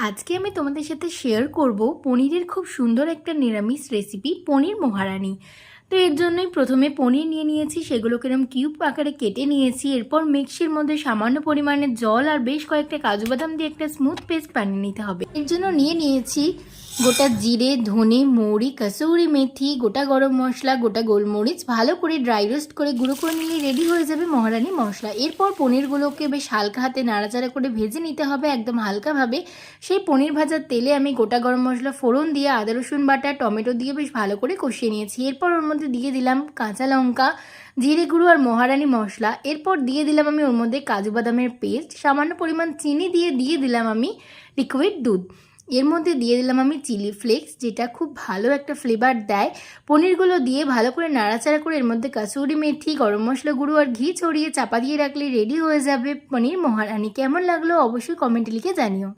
আজকে আমি তোমাদের সাথে শেয়ার করব পনিরের খুব সুন্দর একটা নিরামিষ রেসিপি পনির মহারানি। তো এর জন্যই প্রথমে পনির নিয়ে নিয়েছি, সেগুলোকে এরকম কিউব আকারে কেটে নিয়েছি। এরপর মিক্সির মধ্যে সামান্য পরিমাণে জল আর বেশ কয়েকটা কাজু বাদাম দিয়ে একটা স্মুথ পেস্ট বানিয়ে নিতে হবে। এর জন্য নিয়ে নিয়েছি গোটা জিরে, ধনে, মৌরি, কসুরি মেথি, গোটা গরম মশলা, গোটা গোলমরিচ। ভালো করে ড্রাই রোস্ট করে গুঁড়ো করে নিলে রেডি হয়ে যাবে মহারানি মশলা। এরপর পনিরগুলোকে বেশ হালকা হাতে নাড়াচাড়া করে ভেজে নিতে হবে, একদম হালকাভাবে। সেই পনির ভাজার তেলে আমি গোটা গরম মশলা ফোড়ন দিয়ে আদা রসুন বাটা, টমেটো দিয়ে বেশ ভালো করে কষিয়ে নিয়েছি। এরপর ওর মধ্যে দিয়ে দিলাম কাঁচা লঙ্কা, জিরে গুঁড়ো আর মহারানি মশলা। এরপর দিয়ে দিলাম আমি ওর মধ্যে কাজু বাদামের পেস্ট, সামান্য পরিমাণ চিনি দিয়ে দিলাম আমি লিকুইড দুধ। এর মধ্যে দিয়ে দিলাম আমি চিলি ফ্লেক্স, যেটা খুব ভালো একটা ফ্লেভার দেয়। পনিরগুলো দিয়ে ভালো করে নাড়াচাড়া করে এর মধ্যে কাসুরি মেথি, গরম মশলা গুঁড়ো আর ঘি ছড়িয়ে চাপা দিয়ে রাখলে রেডি হয়ে যাবে পনির মহারানি। কেমন লাগলো অবশ্যই কমেন্টে লিখে জানিও।